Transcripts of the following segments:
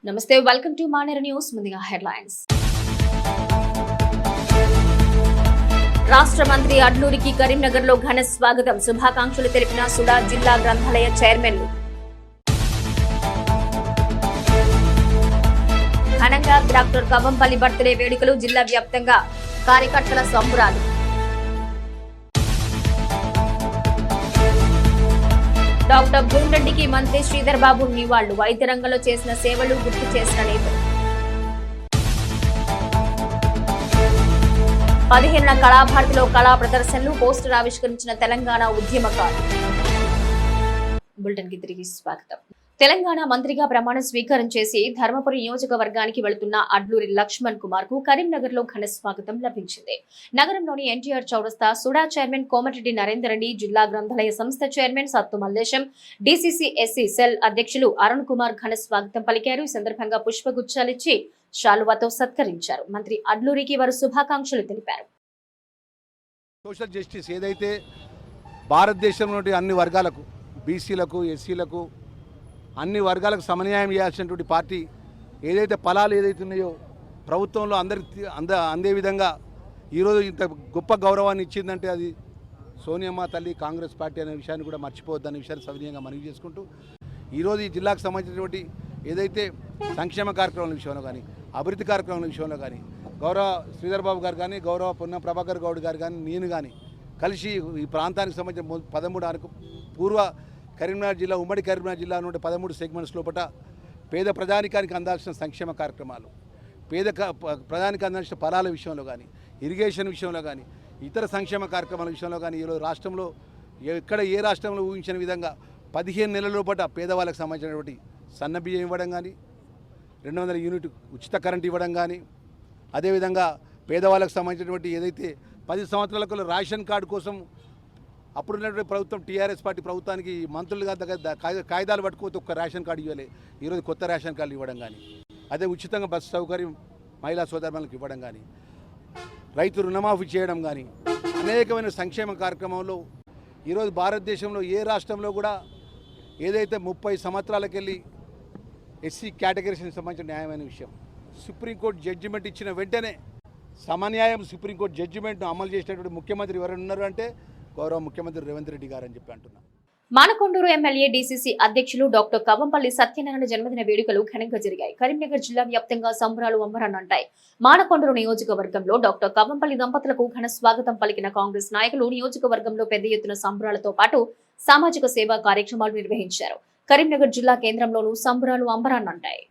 నమస్తే, welcome to Maneru news. ముందుగా headlines. రాష్ట్ర మంత్రి అడ్లూరికి కరీంనగర్ లో ఘన స్వాగతం. శుభాకాంక్షలు తెలిపిన సుడా జిల్లా గ్రంథాలయ చైర్మన్లు. ఘనంగా డాక్టర్ కవంపల్లి బర్త్డే వేడుకలు. జిల్లా వ్యాప్తంగా కార్యకర్తల సంబరాలు. డాక్టర్ భూమిరెడ్డికి మంత్రి శ్రీధర్ బాబు నివాళులు. వైద్య రంగంలో చేసిన సేవలు గుర్తు చేసిన నేతలు. 15న కళాభారతిలో కళా ప్రదర్శనలు. పోస్టర్ ఆవిష్కరించిన తెలంగాణ ఉద్యమకారులు. బులెటిన్ కి తిరిగి స్వాగతం. తెలంగాణ మంత్రిగా ప్రమాణ స్వీకారం చేసి ధర్మపురి నియోజకవర్గానికి వెళుతున్న అడ్లూరి లక్ష్మణ్ కుమార్ కు కరీంనగర్ లో ఘన స్వాగతం లభించింది. నగరంలోని ఎన్టీఆర్ చౌరస్తా సుడా చైర్మన్ కోమటిరెడ్డి నరేందర్ రెడ్డి, జిల్లా గ్రంథాలయ సంస్థ చైర్మన్ సత్తు మల్లేశం, డీసీసీ ఎస్సీ సెల్ అధ్యక్షులు అరుణ్ కుమార్ ఘన స్వాగతం పలికారు. ఈ సందర్భంగా పుష్పగుచ్చాలిచ్చి శాలువాతో సత్కరించారు. మంత్రి అడ్లూరికి వారు శుభాకాంక్షలు తెలిపారు. సోషల్ జస్టిస్ ఏదైతే భారతదేశంలోని అన్ని వర్గాలకు, బీసీలకు, ఎస్సీలకు, అన్ని వర్గాలకు సమన్యాయం చేయాల్సినటువంటి పార్టీ ఏదైతే ఫలాలు ఏదైతే ఉన్నాయో ప్రభుత్వంలో అందరికి అందే విధంగా ఈరోజు ఇంత గొప్ప గౌరవాన్ని ఇచ్చిందంటే అది సోనియమ్మ తల్లి, కాంగ్రెస్ పార్టీ అనే విషయాన్ని కూడా మర్చిపోవద్దనే విషయాన్ని సవినయంగా మనవి చేసుకుంటూ ఈరోజు ఈ జిల్లాకు సంబంధించినటువంటి ఏదైతే సంక్షేమ కార్యక్రమాల విషయంలో కానీ, అభివృద్ధి కార్యక్రమాల విషయంలో కానీ గౌరవ శ్రీధర్ బాబు గారు కానీ, గౌరవ పొన్నం ప్రభాకర్ గౌడ్ గారు కానీ, నేను కానీ కలిసి ఈ ప్రాంతానికి సంబంధించిన 13 పూర్వ కరీంనగర్ జిల్లా, ఉమ్మడి కరీంనగర్ జిల్లా నుండి 13 సెగ్మెంట్స్ లోపల పేద ప్రజానికానికి అందాల్సిన సంక్షేమ కార్యక్రమాలు, ప్రజానికి అందాల్సిన ఫలాల విషయంలో కానీ, ఇరిగేషన్ విషయంలో కానీ, ఇతర సంక్షేమ కార్యక్రమాల విషయంలో కానీ ఈరోజు రాష్ట్రంలో ఎక్కడ ఏ రాష్ట్రంలో ఊహించిన విధంగా 15 నెలల లోపల పేదవాళ్ళకి సంబంధించినటువంటి సన్నబియ్యం ఇవ్వడం కానీ, 200 యూనిట్ ఉచిత కరెంట్ ఇవ్వడం కానీ, అదేవిధంగా పేదవాళ్ళకు సంబంధించినటువంటి ఏదైతే 10 సంవత్సరాలకు రేషన్ కార్డు కోసం అప్పుడున్నటువంటి ప్రభుత్వం, టీఆర్ఎస్ పార్టీ ప్రభుత్వానికి మంత్రులుగా కాగితాలు పట్టుకోతే ఒక్క రేషన్ కార్డు ఇవ్వలే, ఈరోజు కొత్త రేషన్ కార్డులు ఇవ్వడం కానీ, అదే ఉచితంగా బస్సు సౌకర్యం మహిళా సోదరులకు ఇవ్వడం కానీ, రైతు రుణమాఫీ చేయడం కానీ, అనేకమైన సంక్షేమ కార్యక్రమంలో ఈరోజు భారతదేశంలో ఏ రాష్ట్రంలో కూడా ఏదైతే 30 సంవత్సరాలకెళ్ళి ఎస్సీ కేటగిరీకి సంబంధించిన న్యాయమైన విషయం సుప్రీంకోర్టు జడ్జిమెంట్ ఇచ్చిన వెంటనే సమన్యాయం సుప్రీంకోర్టు జడ్జిమెంట్ను అమలు చేసినటువంటి ముఖ్యమంత్రి ఎవరైనా ఉన్నారు అంటే గౌరవ ముఖ్యమంత్రి రేవంత్ రెడ్డి గారు అని చెప్పి అంటున్నా. మానకొండూరు ఎమ్మెల్యే డీసీసీ అధ్యక్షులు డాక్టర్ కవంపల్లి సత్యనారాయణ జన్మదిన వేడుకలు ఘనంగా జరిగాయి. కరీంనగర్ జిల్లా వ్యాప్తంగా సంబరాలు అంబరాన్నంటాయి. మానకొండూరు నియోజకవర్గంలో డాక్టర్ కవంపల్లి దంపతులకు ఘన స్వాగతం పలికిన కాంగ్రెస్ నాయకులు నియోజకవర్గంలో పెద్ద ఎత్తున సంబరాలతో పాటు సామాజిక సేవా కార్యక్రమాలు నిర్వహించారు. కరీంనగర్ జిల్లా కేంద్రంలోనూ సంబరాలు అంబరాన్నంటాయి.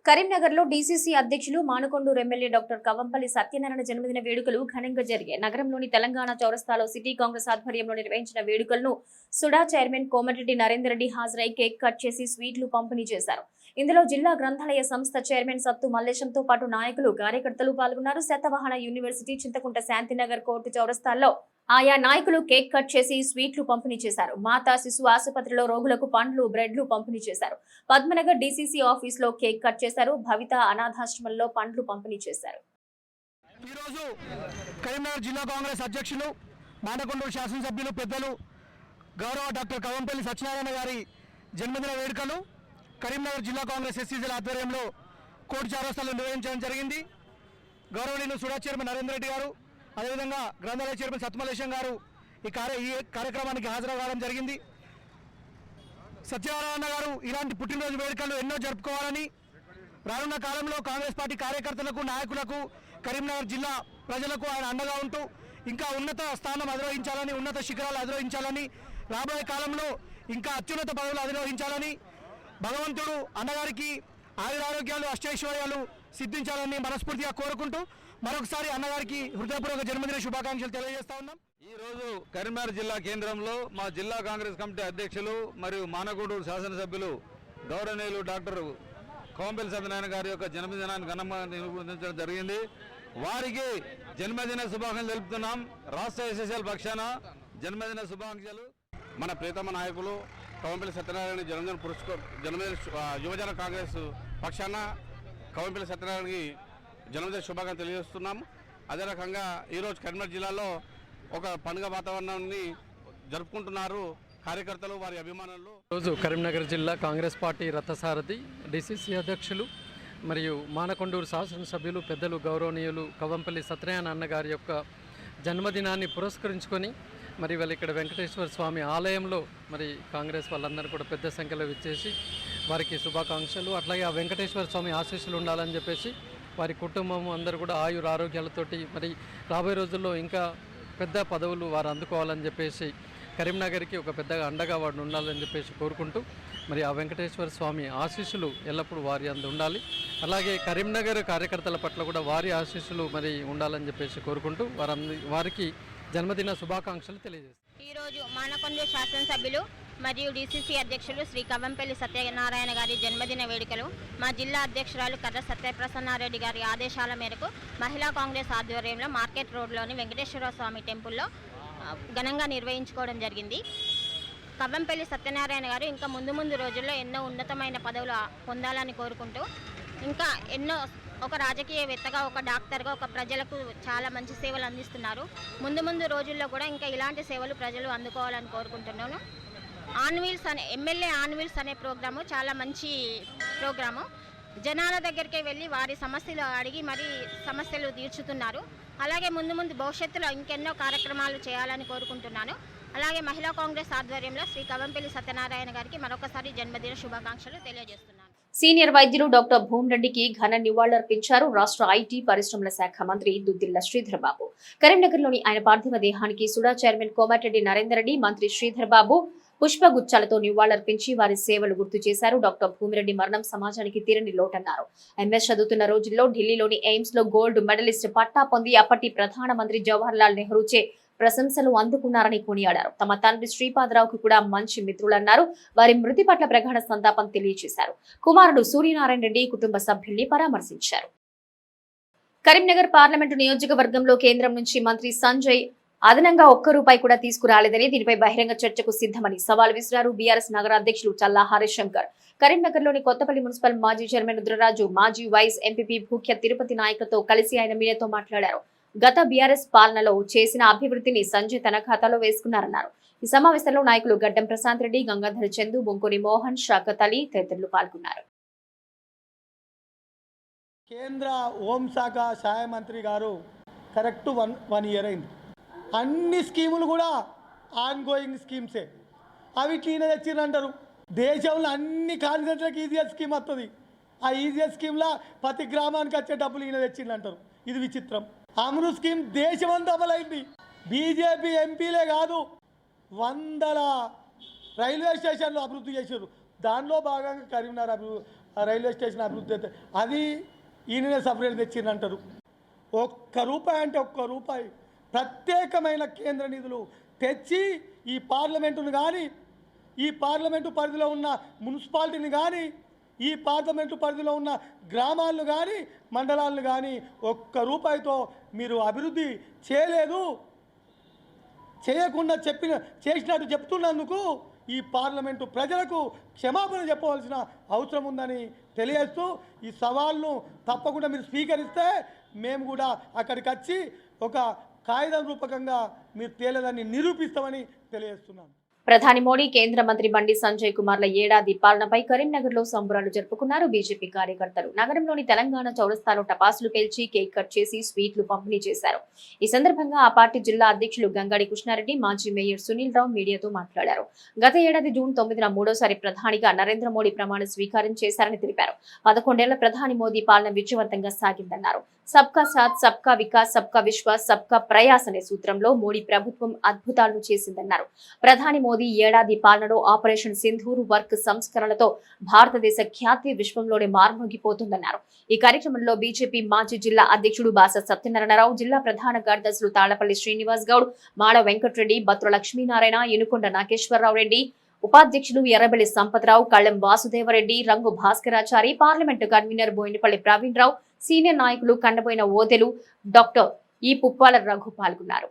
కరీంనగర్ లో డీసీసీ అధ్యక్షులు మానకొండూరు ఎమ్మెల్యే డాక్టర్ కవంపల్లి సత్యనారాయణ జన్మదిన వేడుకలు ఘనంగా జరిగాయి. నగరంలోని తెలంగాణ చౌరస్తాలో సిటీ కాంగ్రెస్ ఆధ్వర్యంలో నిర్వహించిన వేడుకలను సుడా చైర్మన్ కోమటిరెడ్డి నరేందర్ రెడ్డి హాజరై కేక్ కట్ చేసి స్వీట్లు పంపిణీ చేశారు. ఇందులో జిల్లా గ్రంథాలయ సంస్థ చైర్మన్ సత్తు మల్లేశంతో పాటు నాయకులు, కార్యకర్తలు పాల్గొన్నారు. శతవాహన యూనివర్సిటీ, చింతకుంట శాంతినగర్ కోర్టు చౌరస్తాల్లో ఆయా నాయకులు కేక్ కట్ చేసి స్వీట్లు పంపిణీ చేశారు. మాతా శిశు ఆసుపత్రిలో రోగులకు పండ్లు, బ్రెడ్లు పంపిణీ చేశారు. పద్మనగర్ డీసీసీ ఆఫీస్ లో కేక్ కట్ చేశారు. భవిత అనాథాశ్రమంలో పండ్లు పంపిణీ చేశారు. ఈరోజు కరీంనగర్ జిల్లా కాంగ్రెస్ అధ్యక్షులు, మానకొండూరు శాసనసభ్యులు, పెద్దలు గౌరవ డాక్టర్ కవంపల్లి సత్యనారాయణ గారి జన్మదిన వేడుకలు కరీంనగర్ జిల్లా కాంగ్రెస్ ఎస్సీసీల ఆధ్వర్యంలో కోర్టు చౌరస్తాలో నిర్వహించడం జరిగింది. గౌరవనీయులు సుడా చైర్మన్ నరేందర్ రెడ్డి గారు, అదేవిధంగా గ్రంథాలయ చైర్మన్ సత్మలేశం గారు ఈ కార్యక్రమానికి హాజరవడం జరిగింది. సత్యనారాయణ గారు ఇలాంటి పుట్టినరోజు వేడుకలు ఎన్నో జరుపుకోవాలని, రానున్న కాలంలో కాంగ్రెస్ పార్టీ కార్యకర్తలకు, నాయకులకు, కరీంనగర్ జిల్లా ప్రజలకు ఆయన అండగా ఉంటూ ఇంకా ఉన్నత స్థానం అధిరోహించాలని, ఉన్నత శిఖరాలు అధిరోహించాలని, రాబోయే కాలంలో ఇంకా అత్యున్నత పదవులు అధిరోహించాలని, భగవంతుడు అన్నగారికి ఆయురారోగ్యాలు, అష్టైశ్వర్యాలు సిద్ధించాలని మనస్ఫూర్తిగా కోరుకుంటూ మరొకసారి అన్నగారికి హృదయపూర్వక జన్మదిన శుభాకాంక్షలు తెలియజేస్తా ఉన్నాం. ఈరోజు కరీంనగర్ జిల్లా కేంద్రంలో మా జిల్లా కాంగ్రెస్ కమిటీ అధ్యక్షులు మరియు మానకొండూరు శాసనసభ్యులు గౌరవనీయులు డాక్టర్ కవంపల్లి సత్యనారాయణ గారి యొక్క జన్మదినాన్ని ఘనంగా నిర్వహించడం జరిగింది. వారికి జన్మదిన శుభాకాంక్షలు తెలుపుతున్నాం. రాష్ట్ర ఎస్ఎస్ఎల్ పక్షాన జన్మదిన శుభాకాంక్షలు. మన ప్రియతమ నాయకులు కవంపల్లి సత్యనారాయణ జన్మదిన యువజన కాంగ్రెస్ పక్షాన కవంపల్లి సత్యనారాయణకి జన్మదిన శుభాకాంక్షలు తెలియజేస్తున్నాం. అదే రకంగా ఈరోజు కరీంనగర్ జిల్లాలో ఒక పండుగ వాతావరణాన్ని జరుపుకుంటున్నారు. కార్యకర్తలు వారి అభిమానులు రోజు కరీంనగర్ జిల్లా కాంగ్రెస్ పార్టీ రథసారథి డిసిసి అధ్యక్షులు మరియు మానకొండూరు శాసనసభ్యులు పెద్దలు గౌరవనీయులు కవంపల్లి సత్యనారాయణ అన్న గారి యొక్క జన్మదినాన్ని పురస్కరించుకొని మరి వాళ్ళు ఇక్కడ వెంకటేశ్వర స్వామి ఆలయంలో మరి కాంగ్రెస్ వాళ్ళందరూ కూడా పెద్ద సంఖ్యలో విచ్చేసి వారికి శుభాకాంక్షలు, అట్లాగే ఆ వెంకటేశ్వర స్వామి ఆశీస్సులు ఉండాలని చెప్పేసి వారి కుటుంబం అందరూ కూడా ఆరోగ్యాలతోటి మరి రాబోయే రోజుల్లో ఇంకా పెద్ద పదవులు వారు అందుకోవాలని చెప్పేసి కరీంనగర్కి ఒక పెద్దగా అండగా వాడు ఉండాలని చెప్పేసి కోరుకుంటూ మరి ఆ వెంకటేశ్వర స్వామి ఆశీస్సులు ఎల్లప్పుడూ వారి అందు ఉండాలి. అలాగే కరీంనగర్ కార్యకర్తల పట్ల కూడా వారి ఆశీస్సులు మరి ఉండాలని చెప్పేసి కోరుకుంటూ వారికి జన్మదిన శుభాకాంక్షలు తెలియజేస్తారు. ఈరోజు మానకొండూరు శాసనసభ్యులు మరియు డిసిసి అధ్యక్షులు శ్రీ కవంపల్లి సత్యనారాయణ గారి జన్మదిన వేడుకలు మా జిల్లా అధ్యక్షురాలు కర్ర సత్యప్రసన్నారెడ్డి గారి ఆదేశాల మేరకు మహిళా కాంగ్రెస్ ఆధ్వర్యంలో మార్కెట్ రోడ్లోని వెంకటేశ్వర స్వామి టెంపుల్లో ఘనంగా నిర్వహించుకోవడం జరిగింది. కవంపల్లి సత్యనారాయణ గారు ఇంకా ముందు రోజుల్లో ఎన్నో ఉన్నతమైన పదవులు పొందాలని కోరుకుంటూ ఇంకా ఎన్నో ఒక రాజకీయవేత్తగా, ఒక డాక్టర్గా, ఒక ప్రజలకు చాలా మంచి సేవలు అందిస్తున్నారు. ముందు రోజుల్లో కూడా ఇంకా ఇలాంటి సేవలు ప్రజలు అందుకోవాలని కోరుకుంటున్నాను. ఎమ్మెల్యే ఆన్ వీల్స్ అనే ప్రోగ్రాము చాలా మంచి ప్రోగ్రాము. జనాల దగ్గరికి వెళ్ళి వారి సమస్యలు అడిగి మరి సమస్యలు తీర్చుతున్నారు. అలాగే ముందు భవిష్యత్తులో ఇంకెన్నో కార్యక్రమాలు చేయాలని కోరుకుంటున్నాను. అలాగే మహిళా కాంగ్రెస్ ఆధ్వర్యంలో శ్రీ కవంపల్లి సత్యనారాయణ గారికి మరొకసారి జన్మదిన శుభాకాంక్షలు తెలియజేస్తున్నాను. సీనియర్ వైద్యులు డాక్టర్ భూమిరెడ్డికి ఘన నివాళులర్పించారు రాష్ట్ర ఐటీ పరిశ్రమల శాఖ మంత్రి దుద్దిళ్ల శ్రీధర్ బాబు. కరీంనగర్లోని ఆయన పార్థివ దేహానికి సుడా చైర్మన్ కోమటిరెడ్డి నరేందర్ రెడ్డి, మంత్రి శ్రీధర్ బాబు పుష్పగుచ్చాలతో నివాళులర్పించి వారి సేవలు గుర్తు చేశారు. డాక్టర్ భూమిరెడ్డి మరణం సమాజానికి తీరని లోటన్నారు. ఎంఎస్ చదువుతున్న రోజుల్లో ఢిల్లీలోని ఎయిమ్స్ లో గోల్డ్ మెడలిస్ట్ పట్టా పొంది అప్పటి ప్రధానమంత్రి జవహర్ లాల్ నెహ్రూచే ప్రశంసలు అందుకున్నారని కొనియాడారు. తమ తండ్రి శ్రీపాదరావుకు కూడా మంచి మిత్రులన్నారు. వారి మృతి పట్ల ప్రగాఢ సంతాపం తెలియజేశారు. కుమారుడు సూర్యనారాయణ రెడ్డి కుటుంబ సభ్యుల్ని పరామర్శించారు. కరీంనగర్ పార్లమెంటు నియోజకవర్గంలో కేంద్రం నుంచి మంత్రి సంజయ్ అదనంగా ₹1 కూడా తీసుకురాలేదని, దీనిపై బహిరంగ చర్చకు సిద్ధమని సవాల్ విసిరారు బీఆర్ఎస్ నగర అధ్యక్షులు చల్లా హరిశంకర్. కరీంనగర్లోని కొత్తపల్లి మున్సిపల్ మాజీ చైర్మన్ రుద్రరాజు, మాజీ వైస్ ఎంపీపీ భూఖ్య తిరుపతి నాయకులతో కలిసి ఆయన మీడియాతో మాట్లాడారు. గత బీఆర్ఎస్ పాలనలో చేసిన అభివృద్ధిని సంజయ్ తన ఖాతాలో వేసుకున్నారన్నారు. ఈ సమావేశంలో నాయకులు గడ్డం ప్రశాంత్ రెడ్డి, గంగాధర్ చందు, బొంకోని మోహన్, షాకత్ అలీ తదితరులు పాల్గొన్నారు. కేంద్ర హోంశాఖ సహాయ మంత్రి గారు కరెక్ట్ వన్ ఇయర్ అయింది. అన్ని స్కీములు కూడా ఆన్ గోయింగ్ స్కీమ్సే. అవి ఈయన తెచ్చిందంటారు. దేశంలో అన్ని కాన్సెంట్లకు ఈజీఎస్ స్కీమ్ వస్తుంది. ఆ ఈజీఎస్ స్కీమ్లో ప్రతి గ్రామానికి వచ్చే డబ్బులు ఈయన తెచ్చిందంటారు. ఇది విచిత్రం. అమృత్ స్కీమ్ దేశమంతా అమలైంది. బీజేపీ ఎంపీలే కాదు, 100 రైల్వే స్టేషన్లు అభివృద్ధి చేశారు. దానిలో భాగంగా కరీంనగర్ రైల్వే స్టేషన్ అభివృద్ధి అది ఈయననే సపరేట్ తెచ్చిందంటారు. ₹1 అంటే ₹1 ప్రత్యేకమైన కేంద్ర నిధులు తెచ్చి ఈ పార్లమెంటును కానీ, ఈ పార్లమెంటు పరిధిలో ఉన్న మున్సిపాలిటీని కానీ, ఈ పార్లమెంటు పరిధిలో ఉన్న గ్రామాలను కానీ, మండలాలను కానీ ₹1తో మీరు అభివృద్ధి చేయలేదు. చేయకుండా చేసినట్టు చెప్తున్నందుకు ఈ పార్లమెంటు ప్రజలకు క్షమాపణ చెప్పవలసిన అవసరం ఉందని తెలియజేస్తూ, ఈ సవాల్ను తప్పకుండా మీరు స్వీకరిస్తే మేము కూడా అక్కడికి వచ్చి ఒక కాగితం రూపకంగా మీరు తేలేదని నిరూపిస్తామని తెలియజేస్తున్నాను. ప్రధాని మోడీ, కేంద్ర మంత్రి బండి సంజయ్ కుమార్ల ఏడాది పాలనపై కరీంనగర్ లో సంబరాలు జరుపుకున్నారు బీజేపీ కార్యకర్తలు. నగరంలోని తెలంగాణ చౌరస్తాలో టపాసులు పేల్చి కేక్ కట్ చేసి స్వీట్లు పంపిణీ చేశారు. ఈ సందర్భంగా ఆ పార్టీ జిల్లా అధ్యక్షులు గంగాడి కృష్ణారెడ్డి, మాజీ మేయర్ సునీల్ రావు మీడియాతో మాట్లాడారు. గత ఏడాది జూన్ 9న మూడోసారి ప్రధానిగా నరేంద్ర మోడీ ప్రమాణ స్వీకారం చేశారని తెలిపారు. 11 ఏళ్ల ప్రధాని మోదీ పాలన విజయవంతంగా సాగిందన్నారు. సబ్కా సాథ్, సబ్కా వికాస్, సబ్కా విశ్వాస్, సబ్కా ప్రయాస్ అనే సూత్రంలో మోడీ ప్రభుత్వం అద్భుతాలను చేసిందన్నారు. ప్రధాని మోదీ ఏడాది పాలనలో ఆపరేషన్ సింధూర్ వర్క్ సంస్కరణలతో భారతదేశ ఖ్యాతి విశ్వంలోనే మార్మోగిపోతుందన్నారు. ఈ కార్యక్రమంలో బీజేపీ మాజీ జిల్లా అధ్యక్షుడు బాస సత్యనారాయణరావు, జిల్లా ప్రధాన కార్యదర్శులు తాళ్లపల్లి శ్రీనివాస్ గౌడ్, మాడ వెంకటరెడ్డి, బత్తుల లక్ష్మీనారాయణ, ఇనుకొండ నాగేశ్వరరావు రెడ్డి, ఉపాధ్యక్షులు ఎర్రబెల్లి సంపత్రావు, కళ్లెం వాసుదేవరెడ్డి, రంగు Bhaskarachari, parliament convener Boinapalli Praveen Rao, senior నాయకులు కండబోయిన ఓదెలు, డాక్టర్ ఈ పుప్పాల రఘు పాల్గొన్నారు.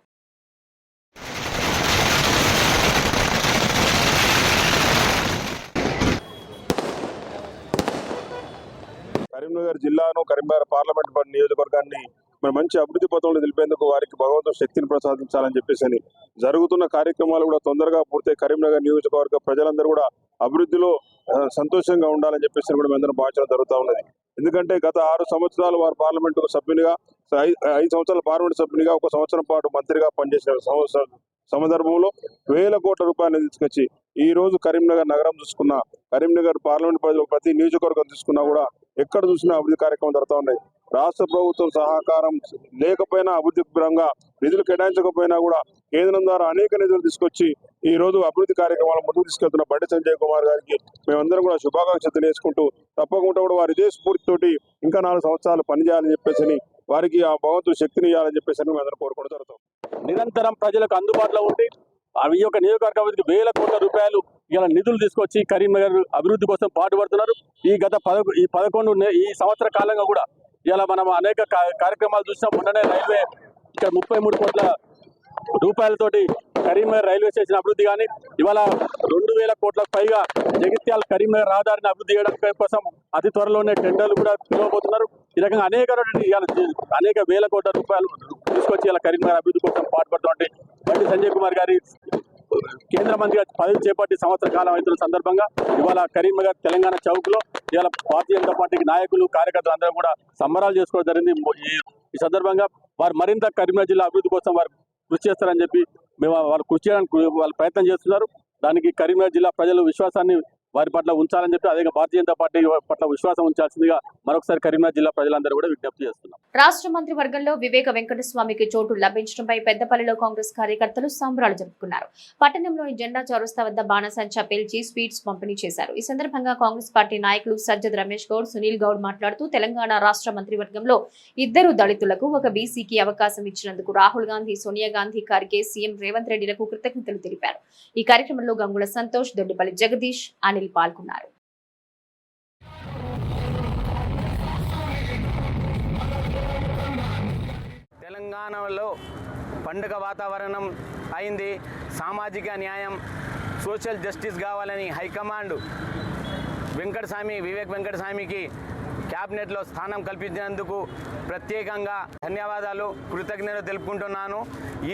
కరీంనగర్ జిల్లాను, కరీంనగర్ పార్లమెంట్ నియోజకవర్గాన్ని మరి మంచి అభివృద్ధి పథంలో నిలిపేందుకు వారికి భగవంతుడు శక్తిని ప్రసాదించాలని చెప్పేసి జరుగుతున్న కార్యక్రమాలు కూడా తొందరగా పూర్తయి కరీంనగర్ నియోజకవర్గ ప్రజలందరూ కూడా అభివృద్ధిలో సంతోషంగా ఉండాలని చెప్పేసి కూడా మేమందరం భావించడం జరుగుతూ ఉన్నది. ఎందుకంటే గత 6 సంవత్సరాలు వారు పార్లమెంటు సభ్యునిగా 5 సంవత్సరాల పార్లమెంటు సభ్యునిగా 1 సంవత్సరం పాటు మంత్రిగా పనిచేసిన సందర్భంలో వేల కోట్ల రూపాయలు తీసుకొచ్చి ఈ రోజు కరీంనగర్ నగరం చూసుకున్న కరీంనగర్ పార్లమెంట్ ప్రజలు ప్రతి నియోజకవర్గం తీసుకున్నా కూడా ఎక్కడ చూసినా అభివృద్ధి కార్యక్రమం జరుగుతూ ఉన్నాయి. రాష్ట్ర ప్రభుత్వం సహకారం లేకపోయినా అభివృద్ధి పరంగా నిధులు కేటాయించకపోయినా కూడా కేంద్రం ద్వారా అనేక నిధులు తీసుకొచ్చి ఈ రోజు అభివృద్ధి కార్యక్రమాలు ముందుకు తీసుకెళ్తున్న బండి సంజయ్ కుమార్ గారికి మేమందరం కూడా శుభాకాంక్షలు తెలియజేసుకుంటూ తప్పకుండా కూడా వారి ఇదే స్ఫూర్తితోటి ఇంకా 4 సంవత్సరాలు పనిచేయాలని చెప్పేసి వారికి ఆ భగవంతుడు శక్తిని ఇవ్వాలని చెప్పేసి మేమందరం కోరుకుంటూ జరుగుతాం. నిరంతరం ప్రజలకు అందుబాటులో ఉండి అవి యొక్క నియోజకవర్గ అభివృద్ధికి వేల కోట్ల రూపాయలు ఇలా నిధులు తీసుకొచ్చి కరీంనగర్ అభివృద్ధి కోసం పాటుపడుతున్నారు. ఈ గత 11 ఈ సంవత్సర కాలంగా కూడా ఇలా మనం అనేక కార్యక్రమాలు చూసినాం. మొన్ననే రైల్వే ఇక్కడ 33 కోట్ల రూపాయలతోటి కరీంనగర్ రైల్వే స్టేషన్ అభివృద్ధి కానీ ఇవాళ 2000 కోట్లకు పైగా జగిత్యాల కరీంనగర్ రహదారిని అభివృద్ధి చేయడం కోసం అతి త్వరలోనే టెండర్లు కూడా పిలవబోతున్నారు. ఈ రకంగా అనేక వేల కోట్ల రూపాయలు తీసుకొచ్చి ఇలా కరీంనగర్ అభివృద్ధి కోసం పాటుపడుతుంటే బండి సంజయ్ కుమార్ గారి కేంద్ర మంత్రిగా పదవి చేపట్టి సంవత్సర కాలం అవుతున్న సందర్భంగా ఇవాళ కరీంనగర్ తెలంగాణ చౌక్లో ఇవాళ భారతీయ జనతా పార్టీకి నాయకులు కార్యకర్తలు అందరూ కూడా సంబరాలు చేసుకోవడం జరిగింది. ఈ సందర్భంగా వారు మరింత కరీంనగర్ జిల్లా అభివృద్ధి కోసం వారు కృషి చేస్తారని చెప్పి మేము వాళ్ళు కృషి చేయడానికి వాళ్ళు ప్రయత్నం చేస్తున్నారు. దానికి కరీంనగర్ జిల్లా ప్రజలు విశ్వాసాన్ని వారి పట్ల ఉంచాలని చెప్పి అదే భారతీయ జనతా పార్టీ పట్ల విశ్వాసం ఉంచాల్సిందిగా మరొకసారి కరీంనగర్ జిల్లా ప్రజలందరూ కూడా విజ్ఞప్తి చేస్తున్నాం. రాష్ట్ర మంత్రివర్గంలో వివేక వెంకటస్వామికి చోటు లభించడంపై పెద్దపల్లిలో కాంగ్రెస్ కార్యకర్తలు సంబరాలు జరుపుకున్నారు. పట్టణంలోని జెండా చౌరస్తా వద్ద బాణసంచా పేల్చి స్వీట్స్ పంపిణీ చేశారు. ఈ సందర్భంగా కాంగ్రెస్ పార్టీ నాయకులు సజ్జద్ రమేష్ గౌడ్, సునీల్ గౌడ్ మాట్లాడుతూ తెలంగాణ రాష్ట్ర మంత్రివర్గంలో 2 దళితులకు ఒక బీసీకి అవకాశం ఇచ్చినందుకు రాహుల్ గాంధీ, సోనియా గాంధీ, ఖర్గే, సీఎం రేవంత్ రెడ్డిలకు కృతజ్ఞతలు తెలిపారు. ఈ కార్యక్రమంలో గంగుల సంతోష్, దొడ్డిపల్లి జగదీష్, అనిల్ పాల్గొన్నారు. తెలంగాణలో పండుగ వాతావరణం అయింది. సామాజిక న్యాయం, సోషల్ జస్టిస్ కావాలని హైకమాండ్ వివేక్ వెంకటస్వామికి క్యాబినెట్లో స్థానం కల్పించినందుకు ప్రత్యేకంగా ధన్యవాదాలు, కృతజ్ఞతలు తెలుపుకుంటున్నాను.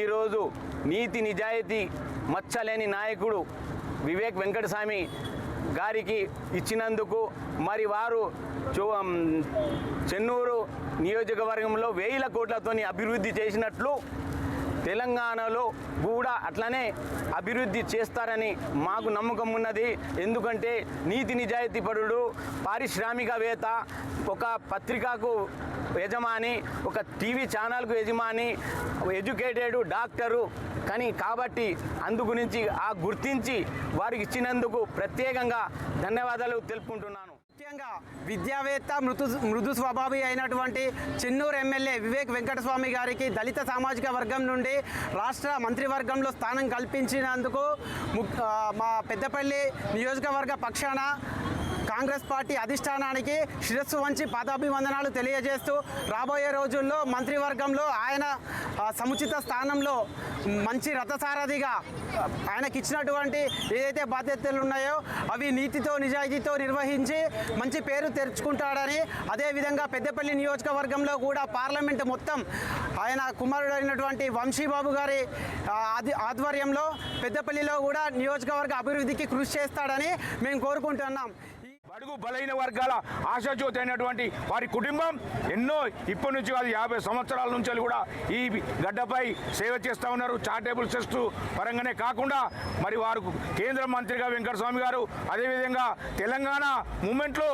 ఈరోజు నీతి నిజాయితీ మచ్చలేని నాయకుడు వివేక్ వెంకటస్వామి గారికి ఇచ్చినందుకు మరి వారు చెన్నూరు నియోజకవర్గంలో 1000 కోట్లతోని అభివృద్ధి చేసినట్లు తెలంగాణలో కూడా అట్లనే అభివృద్ధి చేస్తారని మాకు నమ్మకం ఉన్నది. ఎందుకంటే నీతి నిజాయితీ పరుడు, పారిశ్రామికవేత్త, ఒక పత్రికకు యజమాని, ఒక టీవీ ఛానల్కు యజమాని, ఎడ్యుకేటెడ్ డాక్టరు కాబట్టి అందు గురించి గుర్తించి వారికి ఇచ్చినందుకు ప్రత్యేకంగా ధన్యవాదాలు తెలుపుకుంటున్నాను. ముఖ్యంగా విద్యావేత్త, మృదు స్వభావి అయినటువంటి చెన్నూరు ఎమ్మెల్యే వివేక్ వెంకటస్వామి గారికి దళిత సామాజిక వర్గం నుండి రాష్ట్ర మంత్రివర్గంలో స్థానం కల్పించినందుకు మా పెద్దపల్లి నియోజకవర్గ పక్షాన కాంగ్రెస్ పార్టీ అధిష్టానానికి శిరస్సు వంచి పాదాభివందనాలు తెలియజేస్తూ రాబోయే రోజుల్లో మంత్రివర్గంలో ఆయన సముచిత స్థానంలో మంచి రథసారథిగా ఆయనకి ఇచ్చినటువంటి ఏదైతే బాధ్యతలు ఉన్నాయో అవి నీతితో నిజాయితీతో నిర్వహించి మంచి పేరు తెచ్చుకుంటాడని, అదేవిధంగా పెద్దపల్లి నియోజకవర్గంలో కూడా పార్లమెంటు మొత్తం ఆయన కుమారుడైనటువంటి వంశీబాబు గారి ఆధ్వర్యంలో పెద్దపల్లిలో కూడా నియోజకవర్గ అభివృద్ధికి కృషి చేస్తాడని మేము కోరుకుంటున్నాం. బడుగు బలైన వర్గాల ఆశాజ్యోతి అయినటువంటి వారి కుటుంబం ఎన్నో ఇప్పటి నుంచి కాదు 50 సంవత్సరాల నుంచి కూడా ఈ గడ్డపై సేవ చేస్తూ ఉన్నారు. చారిటబుల్ ట్రస్ట్ పరంగానే కాకుండా మరి వారు కేంద్ర మంత్రిగా వెంకటస్వామి గారు, అదేవిధంగా తెలంగాణ మూమెంట్లో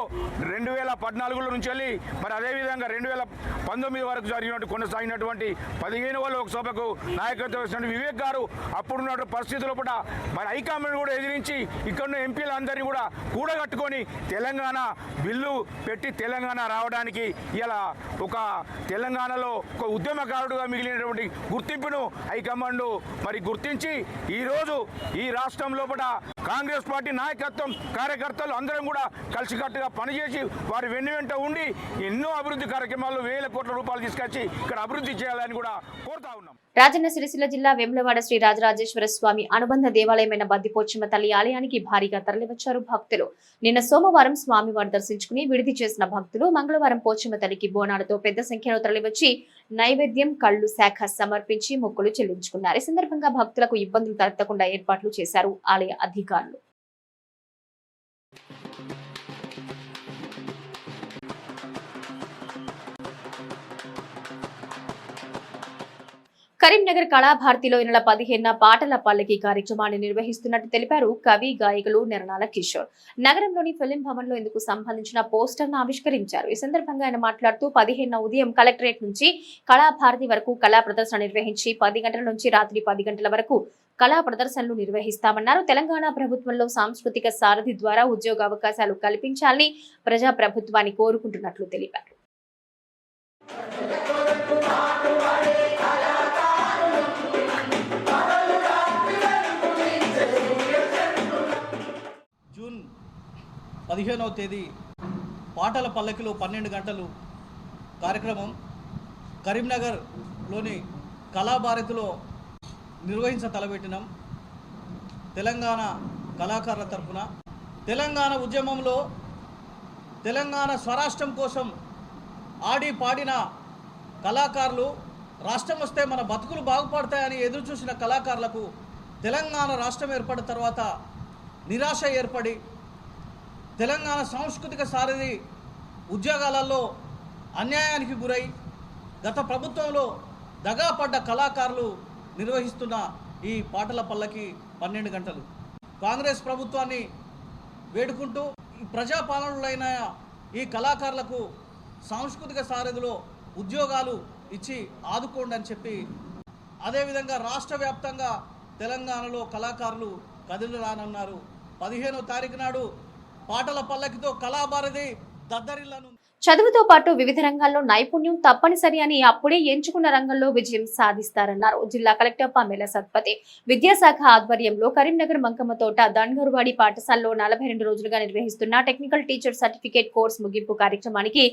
2014 నుంచి వెళ్ళి మరి అదేవిధంగా 2019 వరకు జరిగినట్టు కొనసాగినటువంటి 15వ లోక్సభకు నాయకత్వం వహించిన వివేక్ గారు అప్పుడున్న పరిస్థితుల పూట మరి హైకమాండ్ కూడా ఎదిరించి ఇక్కడున్న ఎంపీలందరినీ కూడా కూడగట్టుకొని తెలంగాణ బిల్లు పెట్టి తెలంగాణ రావడానికి ఇలా ఒక తెలంగాణలో ఒక ఉద్యమకారుడుగా మిగిలినటువంటి గుర్తింపును హైకమాండ్ మరి గుర్తించి ఈరోజు ఈ రాష్ట్రం లోపల కాంగ్రెస్ పార్టీ నాయకత్వం కార్యకర్తలు అందరం కూడా కలిసికట్టుగా పనిచేసి వారి వెంట ఉండి ఎన్నో అభివృద్ధి కార్యక్రమాలు వేల కోట్ల రూపాయలు తీసుకొచ్చి ఇక్కడ అభివృద్ధి చేయాలని కూడా కోరుతా ఉన్నాం. రాజన్న సిరిసిల్ల జిల్లా వేములవాడ శ్రీ రాజరాజేశ్వర స్వామి అనుబంధ దేవాలయమైన బద్దిపోచమ్మ తల్లి ఆలయానికి భారీగా తరలివచ్చారు భక్తులు. నిన్న సోమవారం స్వామివారిని దర్శించుకుని విడిది చేసిన భక్తులు మంగళవారం పోచమ్మ తల్లికి బోనాలతో పెద్ద సంఖ్యలో తరలివచ్చి నైవేద్యం కళ్ళు శాఖ సమర్పించి మొక్కులు చెల్లించుకున్నారు. ఈ సందర్భంగా భక్తులకు ఇబ్బందులు తలెత్తకుండా ఏర్పాట్లు చేశారు ఆలయ అధికారులు. కరీంనగర్ కళాభారతిలో ఈ నెల 15న పాటల పల్లకి కార్యక్రమాన్ని నిర్వహిస్తున్నట్టు తెలిపారు కవి గాయకులు నిర్నాల కిషోర్. నగరంలోని ఫిలిం భవన్ లో ఇందుకు సంబంధించిన పోస్టర్ ను ఆవిష్కరించారు. ఈ సందర్భంగా ఆయన మాట్లాడుతూ 15న ఉదయం కలెక్టరేట్ నుంచి కళాభారతి వరకు కళా ప్రదర్శన నిర్వహించి 10 గంటల నుంచి రాత్రి 10 గంటల వరకు కళా ప్రదర్శనలు నిర్వహిస్తామన్నారు. తెలంగాణ ప్రభుత్వంలో సాంస్కృతిక సారథి ద్వారా ఉద్యోగ అవకాశాలు కల్పించాలని ప్రజా ప్రభుత్వాన్ని కోరుకుంటున్నట్లు తెలిపారు. జూన్ 15వ తేదీ పాటల పల్లకిలో 12 గంటలు కార్యక్రమం కరీంనగర్లోని కళాభారతిలో తలపెట్టినాం. తెలంగాణ కళాకారుల తరఫున తెలంగాణ ఉద్యమంలో తెలంగాణ స్వరాష్ట్రం కోసం ఆడి పాడిన కళాకారులు, రాష్ట్రం వస్తే మన బతుకులు బాగుపడతాయని ఎదురు చూసిన కళాకారులకు తెలంగాణ రాష్ట్రం ఏర్పడిన తర్వాత నిరాశ ఏర్పడి తెలంగాణ సాంస్కృతిక సారథి ఉద్యోగాలలో అన్యాయానికి గురై గత ప్రభుత్వంలో దగాపడ్డ కళాకారులు నిర్వహిస్తున్న ఈ పాటల పల్లకి 12 గంటలు కాంగ్రెస్ ప్రభుత్వాన్ని వేడుకుంటూ ప్రజాపాలనలైన ఈ కళాకారులకు సాంస్కృతిక సారథిలో ఉద్యోగాలు ఇచ్చి ఆదుకోండి అని చెప్పి, అదేవిధంగా రాష్ట్ర వ్యాప్తంగా తెలంగాణలో కళాకారులు కదిలి రానున్నారు. 15వ తారీఖు నాడు పాటల పల్లకితో కళాభారతి దద్దరిల్లను. చదువుతో పాటు వివిధ రంగాల్లో నైపుణ్యం తప్పనిసరి అని అప్పుడే ఎంచుకున్న రంగంలో విజయం సాధిస్తారన్నారు జిల్లా కలెక్టర్ పామెల సత్పతి. విద్యాశాఖ ఆధ్వర్యంలో కరీంనగర్ మంకమ్మ తోట దండూరువాడి పాఠశాలలో 42 రోజులుగా నిర్వహిస్తున్న టెక్నికల్ టీచర్ సర్టిఫికేట్ కోర్సు ముగింపు కార్యక్రమానికి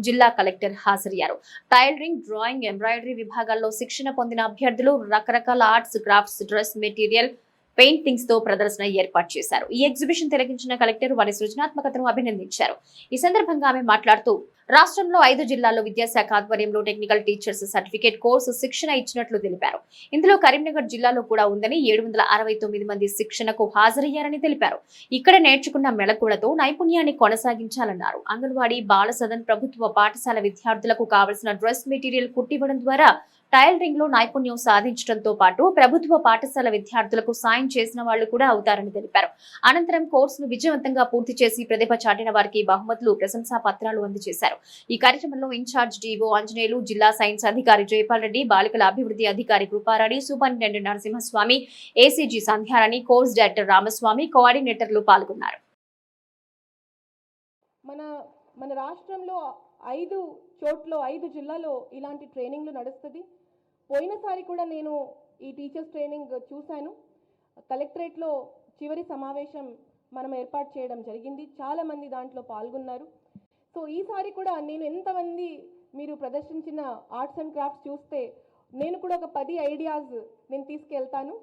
జిల్లా కలెక్టర్ హాజరయ్యారు. టైలరింగ్, డ్రాయింగ్, ఎంబ్రాయిడరీ విభాగాల్లో శిక్షణ పొందిన అభ్యర్థులు రకరకాల arts, crafts, dress material, paintings తో ప్రదర్శన ఏర్పాటు చేశారు. ఈ ఎగ్జిబిషన్ తిలకించిన కలెక్టర్ వారి సృజనాత్మకతను అభినందించారు. ఈ సందర్భంగా ఆమె మాట్లాడుతూ రాష్ట్రంలో 5 జిల్లాల్లో విద్యాశాఖ ఆధ్వర్యంలో టెక్నికల్ టీచర్స్ సర్టిఫికేట్ కోర్సు శిక్షణ ఇచ్చినట్లు తెలిపారు. ఇందులో కరీంనగర్ జిల్లాలో కూడా ఉందని 769 మంది శిక్షణకు హాజరయ్యారని తెలిపారు. ఇక్కడ నేర్చుకున్న మెళకువలతో నైపుణ్యాన్ని కొనసాగించాలన్నారు. అంగన్వాడీ, బాల సదన్, ప్రభుత్వ పాఠశాల విద్యార్థులకు కావలసిన డ్రెస్ మెటీరియల్ కుట్టివ్వడం ద్వారా టైలరింగ్ లో నైపుణ్యం సాధించడంతో పాటు ప్రభుత్వ పాఠశాల విద్యార్థులకు సాయం చేసిన వాళ్లు కూడా అవుతారని తెలిపారు. అనంతరం కోర్సును విజయవంతంగా పూర్తి చేసి ప్రతిభ చాటిన వారికి బహుమతులు, ప్రశంసా పత్రాలు అందజేశారు. ఈ కార్యక్రమంలో ఇన్ఛార్జ్ డిఓ ఆంజనేయులు, జిల్లా సైన్స్ అధికారి జయపాల్ రెడ్డి, బాలికల అభివృద్ధి అధికారి Kruparani, superintendent Narasimhaswamy, ACG Sandhyarani, course director Ramaswamy, కోఆర్డినేటర్లు పాల్గొన్నారు. మన రాష్ట్రంలో 5 చోట్ల 5 జిల్లాలో ఇలాంటి ట్రైనింగ్లు నడుస్తుంది. పోయినసారి కూడా నేను ఈ టీచర్స్ ట్రైనింగ్ చూశాను. కలెక్టరేట్లో చివరి సమావేశం మనం ఏర్పాటు చేయడం జరిగింది. చాలామంది దాంట్లో పాల్గొన్నారు. సో ఈసారి కూడా నేను ఎంతమంది మీరు ప్రదర్శించిన ఆర్ట్స్ అండ్ క్రాఫ్ట్స్ చూస్తే నేను కూడా ఒక 10 ఐడియాస్ నేను తీసుకెళ్తాను.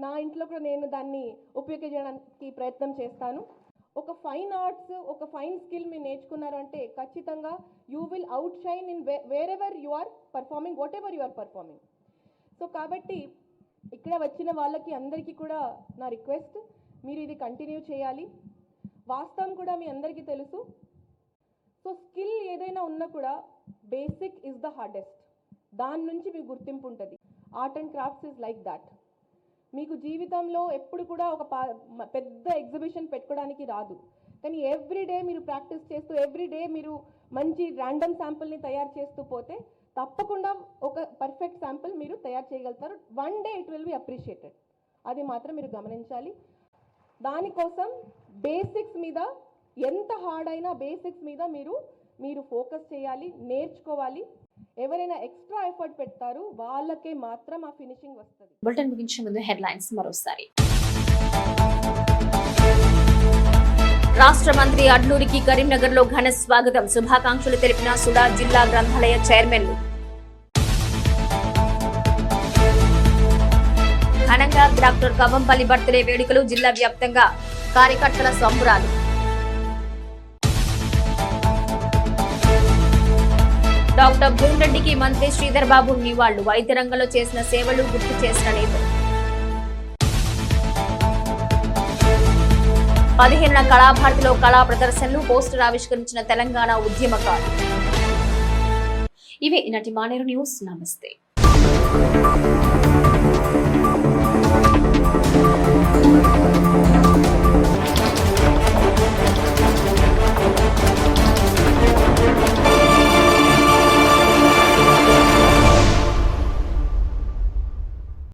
నా ఇంట్లో కూడా నేను దాన్ని ఉపయోగించడానికి ప్రయత్నం చేస్తాను. ఒక ఫైన్ ఆర్ట్స్, ఒక ఫైన్ స్కిల్ మీరు నేర్చుకున్నారు అంటే ఖచ్చితంగా you will outshine in wherever you are performing, whatever you are performing. So కాబట్టి ఇక్కడ వచ్చిన వాళ్ళకి అందరికీ కూడా నా రిక్వెస్ట్, మీరు ఇది కంటిన్యూ చేయాలి. వాస్తవం కూడా మీ అందరికీ తెలుసు. సో స్కిల్ ఏదైనా ఉన్నా కూడా బేసిక్ ఇస్ ద హార్డెస్ట్. దాని నుంచి మీకు గుర్తింపు ఉంటుంది. Art and crafts is like that. మీకు జీవితంలో ఎప్పుడు కూడా ఒక పెద్ద ఎగ్జిబిషన్ పెట్టుకోవడానికి రాదు, కానీ ఎవ్రీడే మీరు ప్రాక్టీస్ చేస్తూ, ఎవ్రీడే మీరు మంచి ర్యాండమ్ శాంపుల్ని తయారు చేస్తూ పోతే తప్పకుండా ఒక పర్ఫెక్ట్ శాంపుల్ మీరు తయారు చేయగలుగుతారు. One day it will be appreciated. అది మాత్రం మీరు గమనించాలి. దానికోసం బేసిక్స్ మీద, ఎంత హార్డ్ అయినా బేసిక్స్ మీద మీరు ఫోకస్ చేయాలి, నేర్చుకోవాలి. ఎవరైనా ఎక్స్ట్రా ఎఫర్ట్ పెడతారు వాళ్ళకే మాత్రం ఆ ఫినిషింగ్ వస్తుంది. బులెటిన్ ముగించే ముందు హెడ్లైన్స్ మరోసారి. రాష్ట్ర మంత్రి అడ్లూరికి కరీంనగర్ లో ఘన స్వాగతం. శుభాకాంక్షలు తెలిపిన సుడా జిల్లా గ్రంథాలయ చైర్మన్లు. ఘనంగా డాక్టర్ కవంపల్లి బర్త్డే వేడుకలు. జిల్లా వ్యాప్తంగా కార్యకర్తల సంబరాలు. డాక్టర్ భూమిరెడ్డికి మంత్రి శ్రీధర్ బాబు నివాళులు. వైద్య రంగంలో చేసిన సేవలు గుర్తు చేసిన నేతలు. 15వ కళాభారతిలో కళా ప్రదర్శనలు. పోస్టర్ ఆవిష్కరించిన తెలంగాణ ఉద్యమకారులు. ఇవే ఈనాటి మానేరు న్యూస్. నమస్తే.